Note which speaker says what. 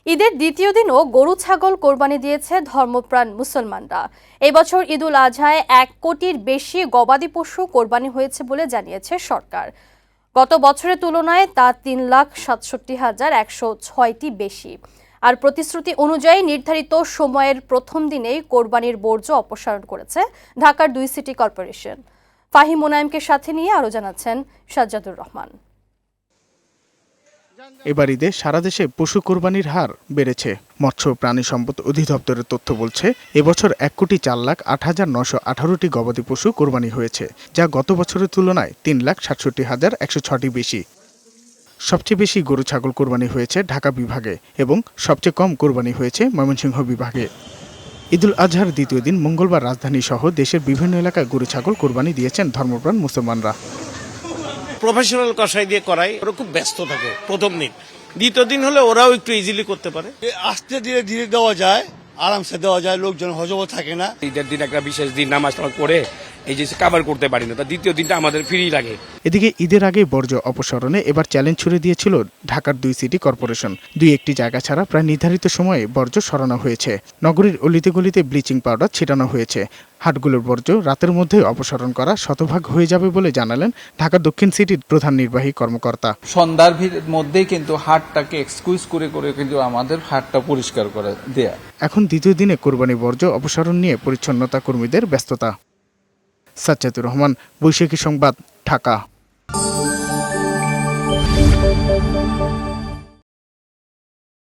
Speaker 1: ঈদের দ্বিতীয় দিনও গরু ছাগল কোরবানি দিয়েছে ধর্মপ্রাণ মুসলমানরা। এবছর ঈদুল আজহায় 1 কোটির বেশি গবাদি পশু কোরবানি হয়েছে বলে জানিয়েছে সরকার। গত বছরের তুলনায় তা 3,67,106টি বেশি। আর প্রতিশ্রুতি অনুযায়ী নির্ধারিত সময়ের প্রথম দিনেই কোরবানির বর্জ্য অপসারণ করেছে ঢাকার 2 সিটি কর্পোরেশন। ফাহিম মুনায়েমকে সাথে নিয়ে আরও জানাচ্ছেন সাজ্জাদুর রহমান।
Speaker 2: এবার ঈদে সারা দেশে পশু কোরবানির হার বেড়েছে। মৎস্য প্রাণী সম্পদ অধিদপ্তরের তথ্য বলছে, এবছর 1,04,918টি গবাদি পশু কোরবানি হয়েছে, যা গত বছরের তুলনায় 3,67,106টি বেশি। সবচেয়ে বেশি গরু ছাগল কোরবানি হয়েছে ঢাকা বিভাগে এবং সবচেয়ে কম কোরবানি হয়েছে ময়মনসিংহ বিভাগে। ঈদুল আজহার দ্বিতীয় দিন মঙ্গলবার রাজধানী সহ দেশের বিভিন্ন এলাকায় গরু ছাগল কোরবানি দিয়েছেন ধর্মপ্রাণ মুসলমানরা।
Speaker 3: প্রফেশনাল কসাই দিয়ে করাই, ওরা খুব ব্যস্ত থাকে প্রথম দিন। দ্বিতীয় দিন হলে ওরাও একটু ইজিলি করতে পারে।
Speaker 4: আস্তে ধীরে ধীরে দেওয়া যায়, আরামসে দেওয়া যায়, লোকজন হজবল থাকে না।
Speaker 5: ঈদের দিন একটা বিশেষ দিন, নামাজ টামাজ পড়ে এই যে কাভার করতে পারি না, তা দ্বিতীয় দিনটা আমাদের ফ্রি লাগে।
Speaker 2: এদিকে ঈদের আগে বর্জ্য অপসারণে এবার চ্যালেঞ্জ ছুড়ে দিয়েছিল ঢাকার 2 সিটি কর্পোরেশন। 2-1টি জায়গা ছাড়া প্রায় নির্ধারিত সময়ে বর্জ্য সরানো হয়েছে। নগরীর অলিতে গলিতে ব্লিচিং পাউডার ছিটানো হয়েছে। হাটগুলোর বর্জ্য রাতের মধ্যে অপসারণ করা শতভাগ হয়ে যাবে বলে জানালেন ঢাকা দক্ষিণ সিটির প্রধান নির্বাহী কর্মকর্তা।
Speaker 6: সন্ধ্যার মধ্যেই কিন্তু হাটটাকে এক্সকিউজ করে কিন্তু আমাদের হাটটা পরিষ্কার করে দেয়া।
Speaker 2: এখন দ্বিতীয় দিনে কোরবানি বর্জ্য অপসারণ নিয়ে পরিচ্ছন্নতা কর্মীদের ব্যস্ততা। সাজ্জাদুর রহমান, বৈশাখী সংবাদ, ঢাকা।